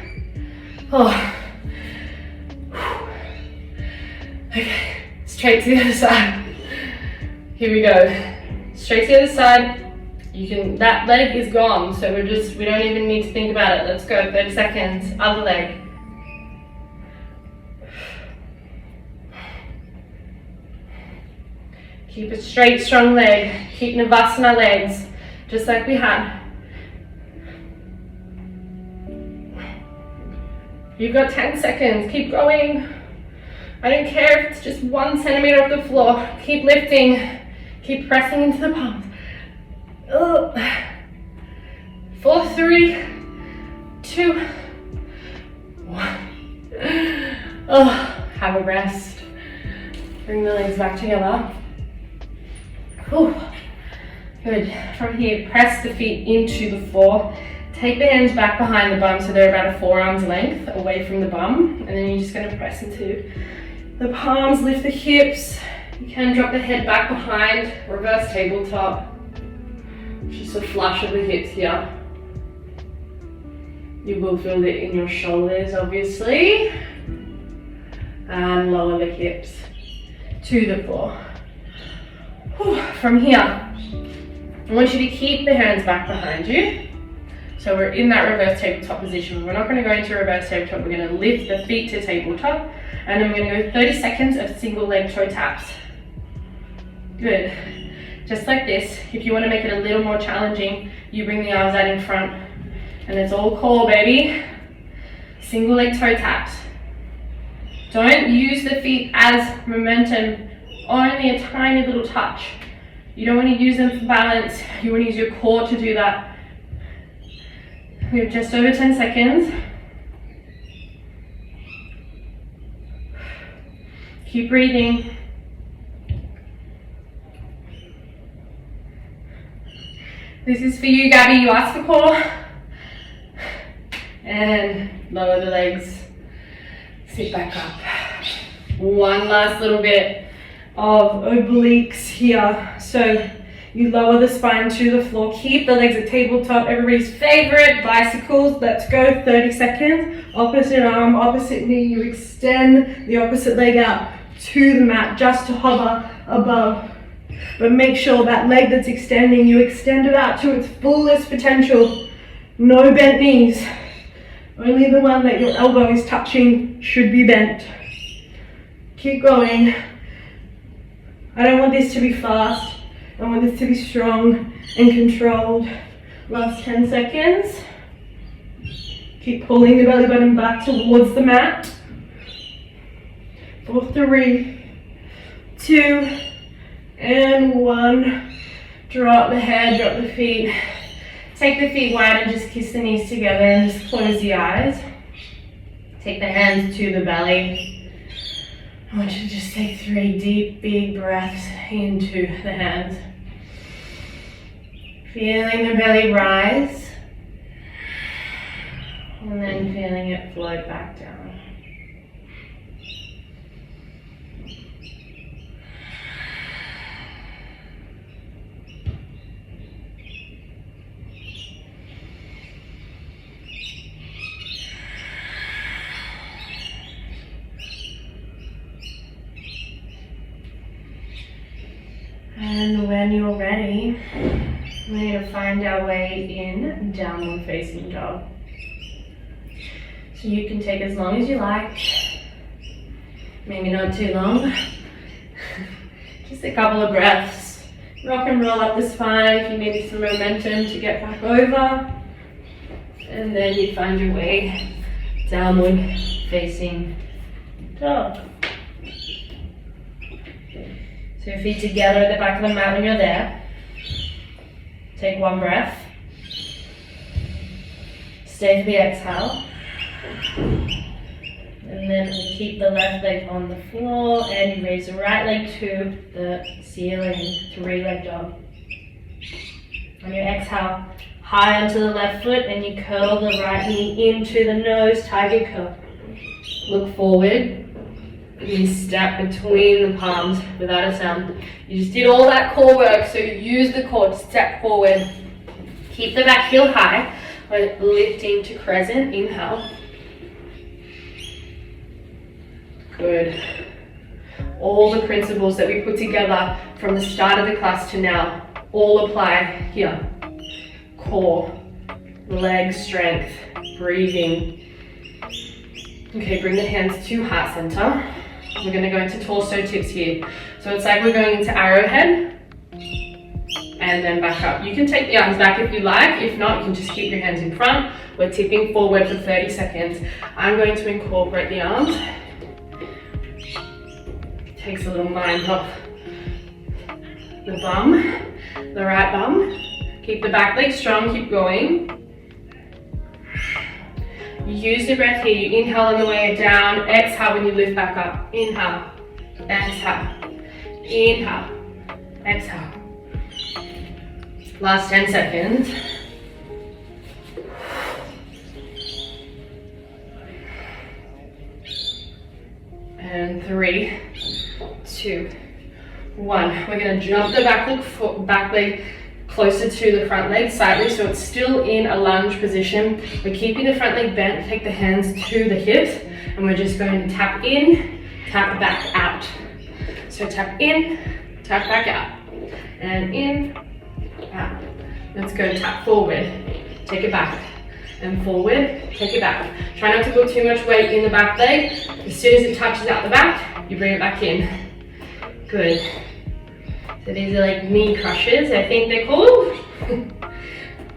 Speaker 1: oh. Okay, straight to the other side. Here we go. Straight to the other side. That leg is gone, so we don't even need to think about it. Let's go, 30 seconds, other leg. Keep a straight, strong leg. Keep Navasana legs, just like we had. You've got 10 seconds, keep going. I don't care if it's just 1 centimeter off the floor. Keep lifting, keep pressing into the palms. 4, 3, 2, 1. Have a rest. Bring the legs back together. Good. From here, press the feet into the floor. Take the hands back behind the bum so they're about a forearm's length away from the bum. And then you're just going to press into the palms, lift the hips. You can drop the head back behind, reverse tabletop. Just a flush of the hips here. You will feel it in your shoulders, obviously. and lower the hips to the floor. From here, I want you to keep the hands back behind you. So we're in that reverse tabletop position. We're not going to go into reverse tabletop. We're going to lift the feet to tabletop, and then we're going to go 30 seconds of single leg toe taps. Good. Just like this. If you want to make it a little more challenging, you bring the arms out in front, and it's all core, baby. Single leg toe taps. Don't use the feet as momentum, only a tiny little touch. You don't want to use them for balance. You want to use your core to do that. We have just over 10 seconds. Keep breathing. This is for you, Gabby. You asked for core. And lower the legs. Sit back up. One last little bit of obliques here. So you lower the spine to the floor. Keep the legs at tabletop. Everybody's favorite, bicycles. Let's go. 30 seconds. Opposite arm, opposite knee. You extend the opposite leg out to the mat just to hover above. But make sure that leg that's extending, you extend it out to its fullest potential. No bent knees. Only the one that your elbow is touching should be bent. Keep going. I don't want this to be fast. I want this to be strong and controlled. Last 10 seconds. Keep pulling the belly button back towards the mat. For 3, 2, and 1. Drop the head, drop the feet. Take the feet wide and just kiss the knees together and just close the eyes. Take the hands to the belly. I want you to just take 3 deep, big breaths into the hands. Feeling the belly rise. And then feeling it float back down. And when you're ready, we need to find our way in downward facing dog. So you can take as long as you like, maybe not too long, just a couple of breaths. Rock and roll up the spine if you need some momentum to get back over, and then you find your way downward facing dog. So your feet together at the back of the mat when you're there. Take 1 breath. Stay for the exhale. And then we keep the left leg on the floor and you raise the right leg to the ceiling, 3-leg dog. On your exhale, high onto the left foot and you curl the right knee into the nose, tiger curl. Look forward. You step between the palms without a sound. You just did all that core work, so use the core to step forward. Keep the back heel high. We're lifting to crescent. Inhale. Good. All the principles that we put together from the start of the class to now all apply here. Core, leg strength, breathing. Okay, bring the hands to heart center. We're going to go into torso tips here. So it's like we're going into arrowhead and then back up. You can take the arms back if you like. If not, you can just keep your hands in front. We're tipping forward for 30 seconds. I'm going to incorporate the arms. Takes a little mind off the bum, the right bum. Keep the back leg strong, keep going. Use the breath here. You inhale on the way down, exhale when you lift back up. Inhale, exhale, inhale, exhale. Last 10 seconds. And 3, 2, 1. We're going to jump the back leg closer to the front leg slightly, so it's still in a lunge position. We're keeping the front leg bent, take the hands to the hips, and we're just going to tap in, tap back out. So tap in, tap back out, and in, out. Let's go, tap forward, take it back, and forward, take it back. Try not to put too much weight in the back leg. As soon as it touches out the back, you bring it back in. Good. So these are like knee crushes, I think they're called.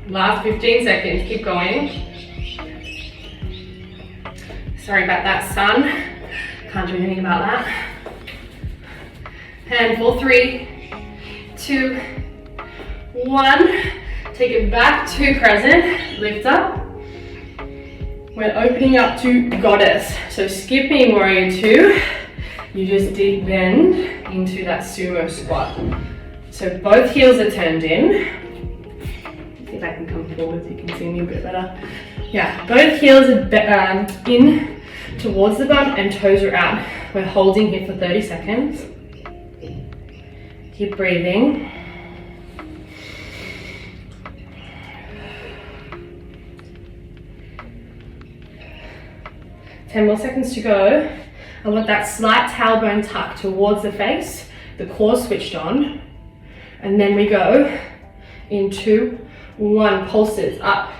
Speaker 1: Last 15 seconds, keep going. Sorry about that, son. Can't do anything about that. And for 3, 2, 1. Take it back to crescent, lift up. We're opening up to goddess. So skipping warrior 2, you just deep bend into that sumo squat. So both heels are turned in. See if I can come forward so you can see me a bit better. Yeah, both heels are in towards the bum and toes are out. We're holding here for 30 seconds. Keep breathing. Ten more seconds to go. I want that slight tailbone tuck towards the face, the core switched on, and then we go in 2, 1, pulses, up,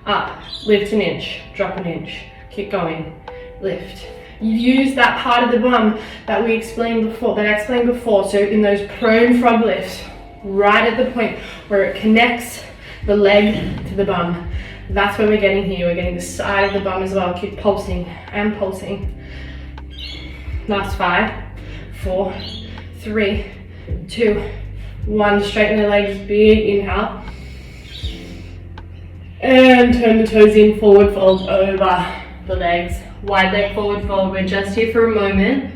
Speaker 1: up, lift an inch, drop an inch, keep going, lift. Use that part of the bum that I explained before, so in those prone frog lifts, right at the point where it connects the leg to the bum. That's what we're getting here. We're getting the side of the bum as well. Keep pulsing and pulsing. Last 5, 4, 3, 2, 1. Straighten the legs, big inhale. And turn the toes in, forward fold over the legs. Wide leg forward fold. We're just here for a moment.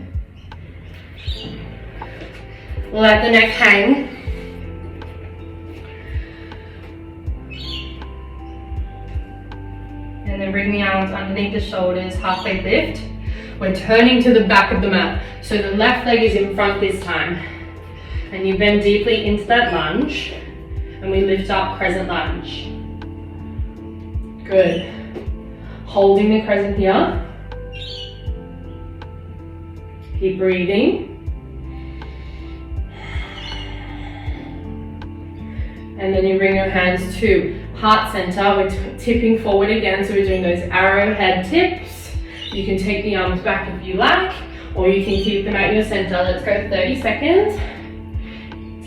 Speaker 1: Let the neck hang. And then bring the arms underneath the shoulders, halfway lift. We're turning to the back of the mat. So the left leg is in front this time. And you bend deeply into that lunge. And we lift up, crescent lunge. Good. Holding the crescent here. Keep breathing. And then you bring your hands to heart center. We're tipping forward again, so we're doing those arrowhead tips. You can take the arms back if you like, or you can keep them at your center. Let's go 30 seconds.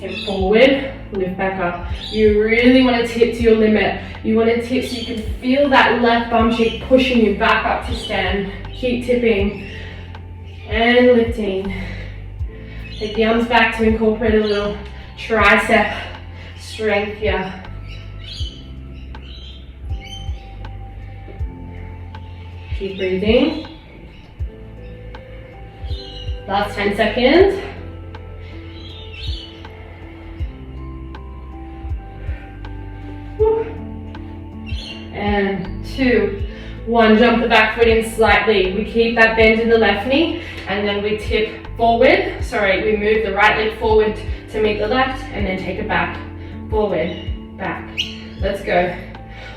Speaker 1: Tip forward, lift back up. You really want to tip to your limit. You want to tip so you can feel that left bum cheek pushing you back up to stand. Keep tipping and lifting. Take the arms back to incorporate a little tricep strength here. Keep breathing. Last 10 seconds. Whew. And 2, 1. Jump the back foot in slightly. We keep that bend in the left knee, and then we tip forward. We move the right leg forward to meet the left, and then take it back. Forward, back. Let's go.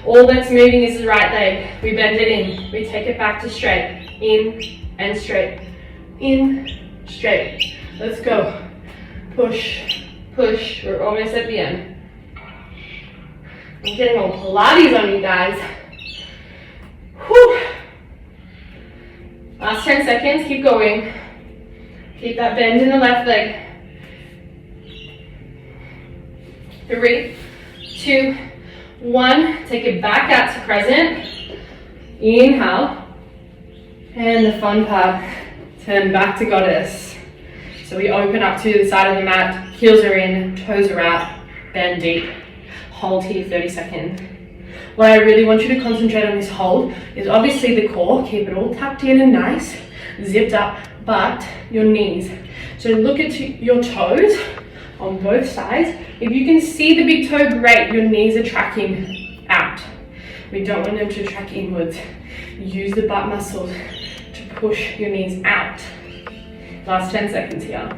Speaker 1: All that's moving is the right leg. We bend it in. We take it back to straight. In and straight. In, straight. Let's go. Push, push. We're almost at the end. I'm getting all Pilates on you guys. Whew. Last 10 seconds. Keep going. Keep that bend in the left leg. 3, 2, 1. Take it back out to crescent. Inhale. And the fun part. Turn back to goddess. So we open up to the side of the mat. Heels are in, toes are out. Bend deep. Hold here 30 seconds. What I really want you to concentrate on this hold is obviously the core. Keep it all tucked in and nice. Zipped up. But your knees. So look at your toes on both sides. If you can see the big toe, great. Your knees are tracking out. We don't want them to track inwards. Use the butt muscles to push your knees out. Last 10 seconds here.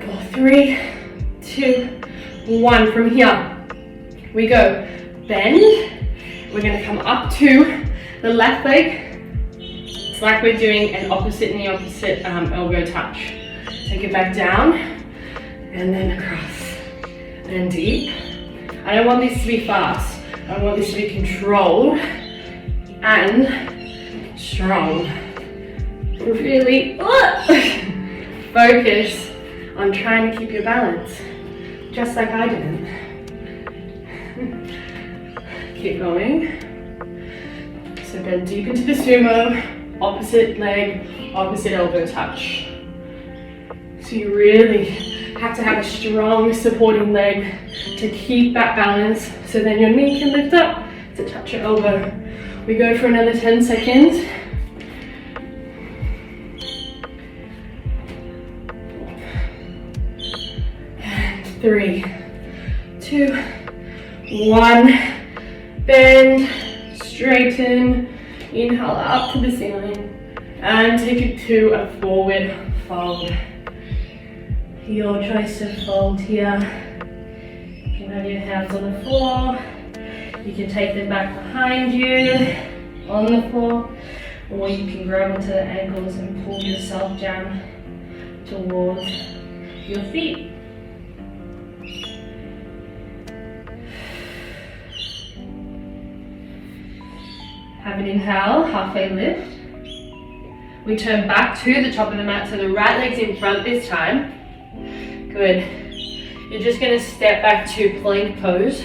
Speaker 1: 4, 3, 2, 1. From here, we go bend. We're going to come up to the left leg, It's like we're doing an opposite knee, opposite elbow touch. Take it back down and then across and deep. I don't want this to be fast. I want this to be controlled and strong. Really focus on trying to keep your balance, just like I did. Keep going. So bend deep into the sumo, opposite leg, opposite elbow touch. So you really have to have a strong supporting leg to keep that balance, so then your knee can lift up to touch your elbow. We go for another 10 seconds. And 3, 2, 1. Bend, straighten, inhale up to the ceiling, and take it to a forward fold. Your choice to fold here. You can have your hands on the floor. You can take them back behind you on the floor, or you can grab onto the ankles and pull yourself down towards your feet. Have an inhale, halfway lift. We turn back to the top of the mat, so the right leg's in front this time. Good. You're just going to step back to plank pose.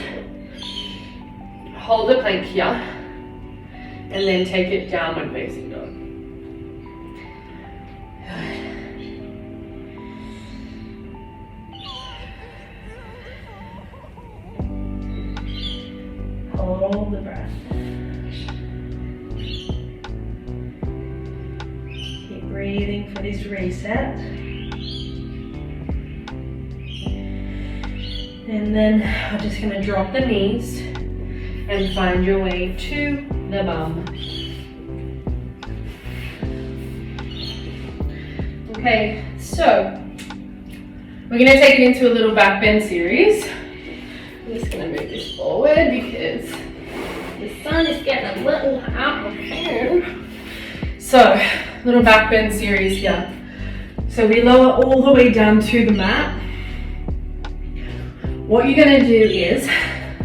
Speaker 1: Hold the plank here, and then take it downward facing dog. Hold the breath. Keep breathing for this reset. And then we're just going to drop the knees and find your way to the bum. Okay, so we're going to take it into a little back bend series. I'm just going to move this forward because the sun is getting a little out of hand. So, little back bend series here. So we lower all the way down to the mat. What you're going to do is,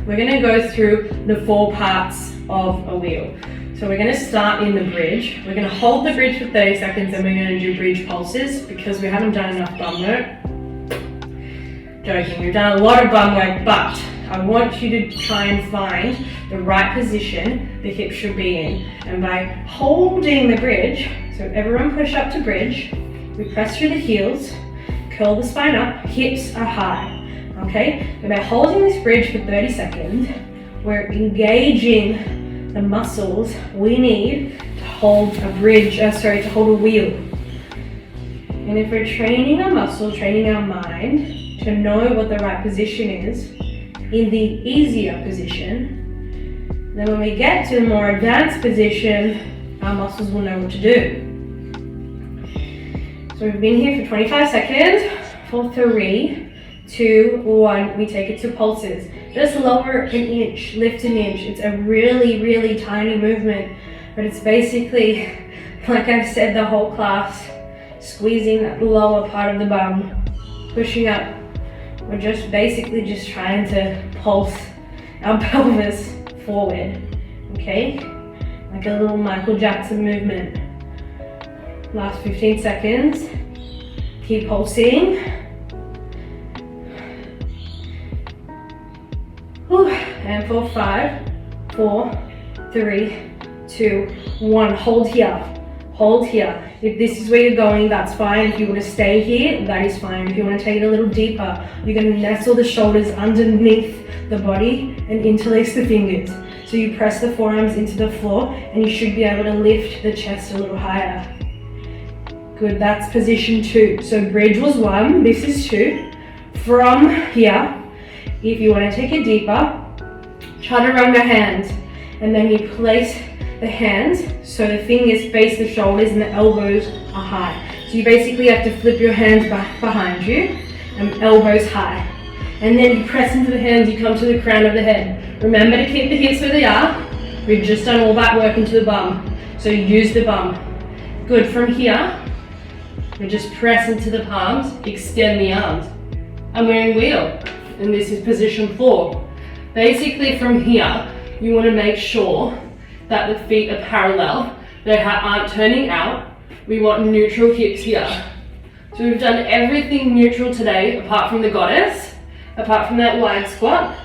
Speaker 1: we're going to go through the 4 parts of a wheel. So we're going to start in the bridge. We're going to hold the bridge for 30 seconds and we're going to do bridge pulses because we haven't done enough bum work. Joking, we've done a lot of bum work, but I want you to try and find the right position the hips should be in. And by holding the bridge, so everyone push up to bridge, we press through the heels, curl the spine up, hips are high. Okay, and by holding this bridge for 30 seconds, we're engaging the muscles we need to hold a bridge, to hold a wheel. And if we're training our muscle, training our mind to know what the right position is in the easier position, then when we get to the more advanced position, our muscles will know what to do. So we've been here for 25 seconds, for 3, 2, 1, we take it to pulses. Just lower an inch, lift an inch. It's a really, really tiny movement, but it's basically, like I've said the whole class, squeezing that lower part of the bum, pushing up. We're just basically just trying to pulse our pelvis forward, okay? Like a little Michael Jackson movement. Last 15 seconds. Keep pulsing. And for 5, 4, 3, 2, 1. Hold here. Hold here. If this is where you're going, that's fine. If you want to stay here, that is fine. If you want to take it a little deeper, you're going to nestle the shoulders underneath the body and interlace the fingers. So you press the forearms into the floor and you should be able to lift the chest a little higher. Good, that's position 2. So bridge was 1, this is 2. From here, if you want to take it deeper, chaturanga hands, and then you place the hands so the fingers face the shoulders and the elbows are high. So you basically have to flip your hands back behind you and elbows high. And then you press into the hands, you come to the crown of the head. Remember to keep the hips where they are. We've just done all that work into the bum. So use the bum. Good. From here, we just press into the palms, extend the arms. And we're in wheel, and this is position 4. Basically from here, you want to make sure that the feet are parallel. They aren't turning out. We want neutral hips here. So we've done everything neutral today, apart from the goddess, apart from that wide squat.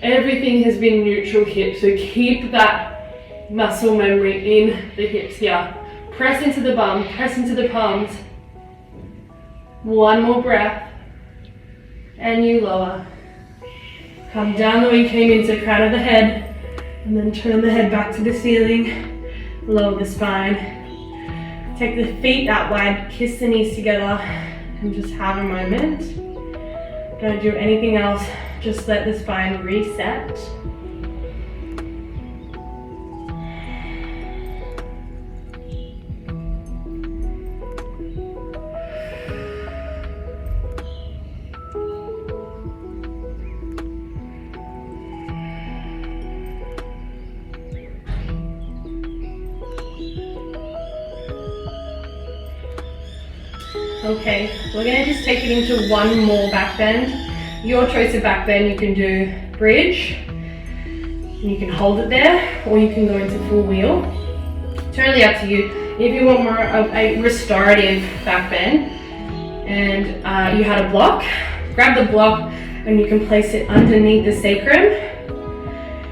Speaker 1: Everything has been neutral hips. So keep that muscle memory in the hips here. Press into the bum, press into the palms. One more breath. And you lower. Come down the way you came into, crown of the head, and then turn the head back to the ceiling. Lower the spine. Take the feet out wide, kiss the knees together, and just have a moment. Don't do anything else, just let the spine reset. Okay, we're going to just take it into one more back bend. Your choice of back bend, you can do bridge, and you can hold it there, or you can go into full wheel. Totally up to you. If you want more of a restorative back bend, and you had a block, grab the block and you can place it underneath the sacrum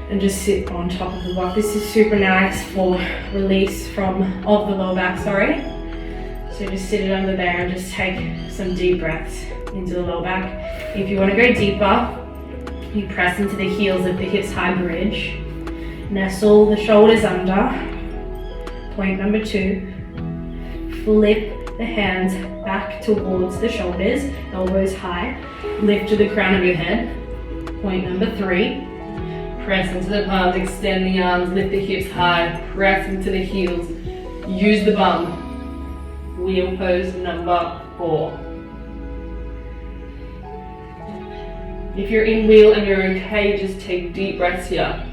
Speaker 1: and just sit on top of the block. This is super nice for release of the lower back, So just sit it under there and just take some deep breaths into the lower back. If you want to go deeper, you press into the heels of the hips high bridge. Nestle the shoulders under. Point number 2. Flip the hands back towards the shoulders, elbows high. Lift to the crown of your head. Point number 3. Press into the palms, extend the arms, lift the hips high, press into the heels. Use the bum. Wheel pose number 4. If you're in wheel and you're okay, just take deep breaths here.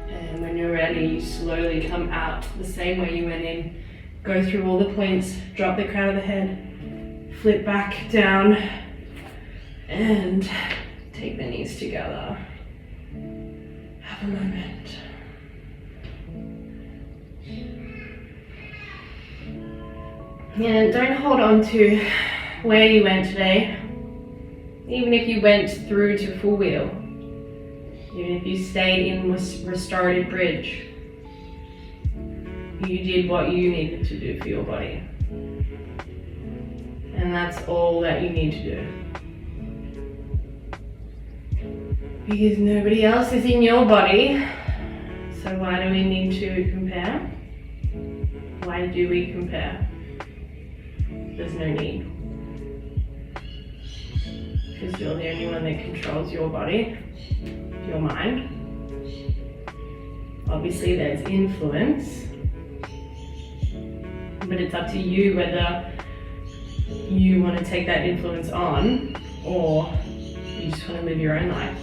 Speaker 1: And when you're ready, you slowly come out the same way you went in. Go through all the points, drop the crown of the head, flip back down, and take the knees together. Have a moment. And don't hold on to where you went today. Even if you went through to full wheel. Even if you stayed in restorative bridge. You did what you needed to do for your body. And that's all that you need to do. Because nobody else is in your body, so why do we need to compare? Why do we compare? There's no need. Because you're the only one that controls your body, your mind. Obviously there's influence, but it's up to you whether you want to take that influence on or you just want to live your own life.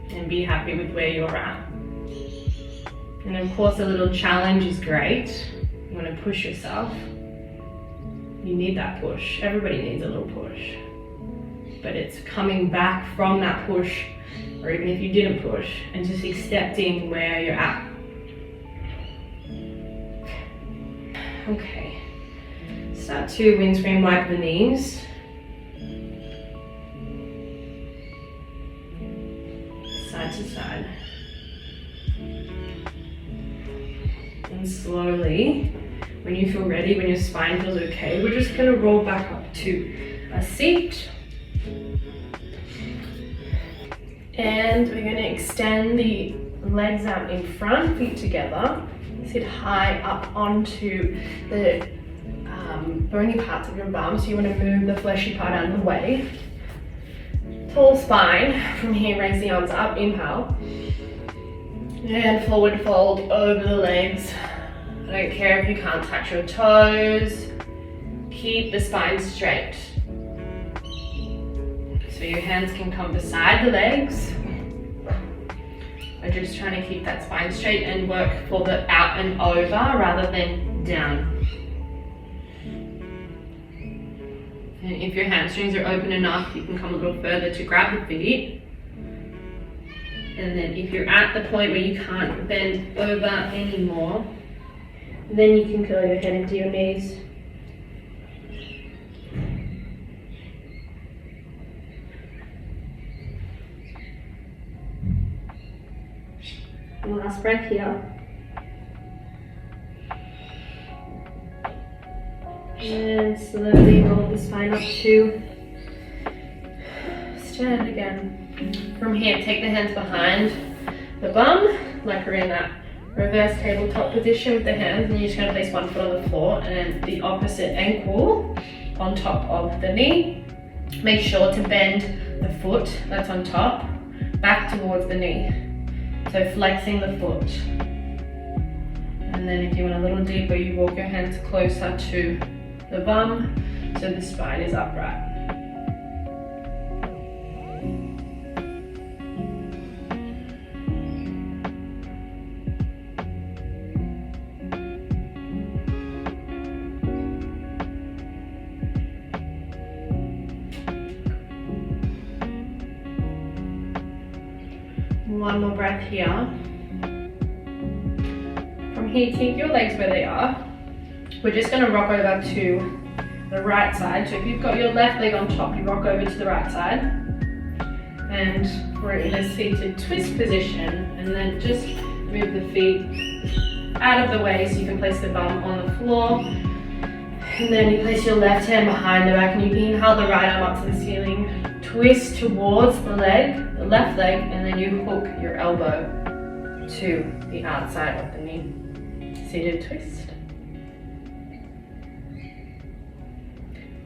Speaker 1: And be happy with where you're at. And of course a little challenge is great. You want to push yourself. You need that push. Everybody needs a little push. But it's coming back from that push, or even if you didn't push, and just accepting where you're at. Okay. Start to windscreen wipe the knees. Side to side. And slowly, when you feel ready, when your spine feels okay, we're just going to roll back up to a seat. And we're going to extend the legs out in front, feet together. Sit high up onto the bony parts of your bum, so you want to move the fleshy part out of the way. Tall spine. From here, raise the arms up, inhale. And forward fold over the legs. I don't care if you can't touch your toes. keep the spine straight. So your hands can come beside the legs. We're just trying to keep that spine straight and work for the out and over rather than down. And if your hamstrings are open enough, you can come a little further to grab the feet. And then if you're at the point where you can't bend over anymore, then you can curl your head into your knees. One last breath here. And slowly roll the spine up to stand again. From here, take the hands behind the bum, like we're in that reverse tabletop position with the hands, and you're just going to place one foot on the floor and the opposite ankle on top of the knee. Make sure to bend the foot that's on top back towards the knee. So flexing the foot. And then if you want a little deeper, you walk your hands closer to the bum so the spine is upright. One more breath here. From here, keep your legs where they are. We're just going to rock over to the right side. So if you've got your left leg on top, you rock over to the right side. And we're in a seated twist position. And then just move the feet out of the way so you can place the bum on the floor. And then you place your left hand behind the back and you inhale the right arm up to the ceiling. Twist towards the leg, the left leg, and then you hook your elbow to the outside of the knee. Seated twist.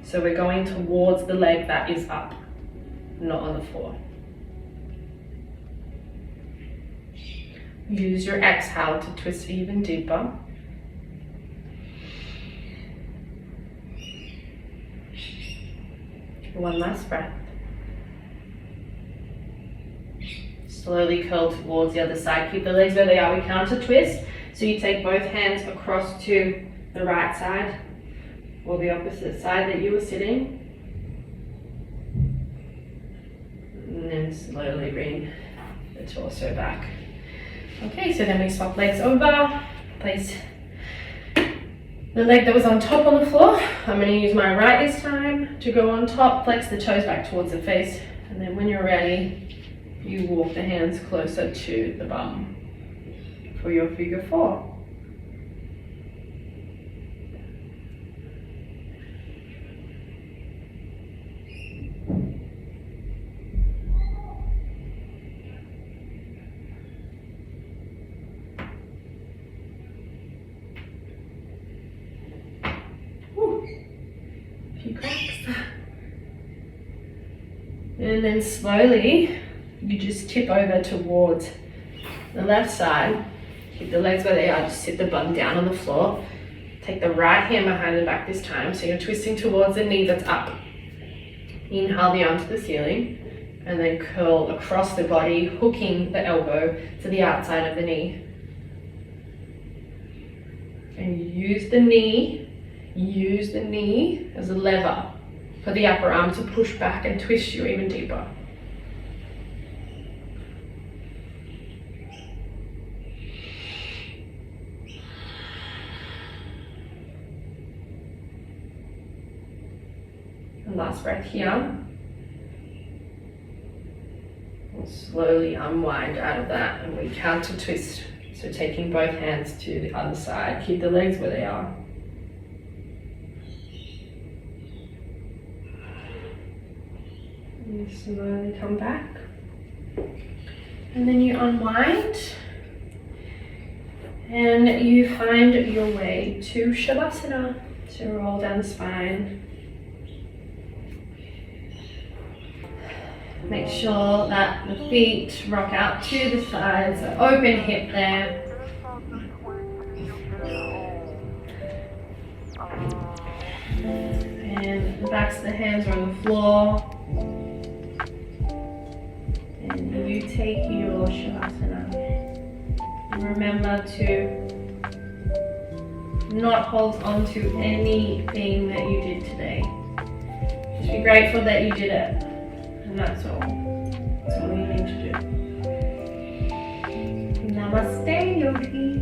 Speaker 1: So we're going towards the leg that is up, not on the floor. Use your exhale to twist even deeper. One last breath. Slowly curl towards the other side. Keep the legs where they are. We counter twist. So you take both hands across to the right side or the opposite side that you were sitting. And then slowly bring the torso back. Okay, so then we swap legs over. Place the leg that was on top on the floor. I'm going to use my right this time to go on top. Flex the toes back towards the face. And then when you're ready, you walk the hands closer to the bum for your figure four. A few cracks. And then slowly you just tip over towards the left side. Keep the legs where they are, just sit the bum down on the floor. Take the right hand behind the back this time, so you're twisting towards the knee that's up. Inhale the arm to the ceiling, and then curl across the body, hooking the elbow to the outside of the knee. And use the knee as a lever for the upper arm to push back and twist you even deeper. Last breath here. We'll slowly unwind out of that and we counter twist. So taking both hands to the other side. Keep the legs where they are. And you slowly come back. And then you unwind. And you find your way to Shavasana. So roll down the spine. Make sure that the feet rock out to the sides, so open hip there. The backs of the hands are on the floor. And you take your Shavasana. Remember to not hold on to anything that you did today. Just be grateful that you did it. And that's all. That's all you need to do. Namaste, yogi.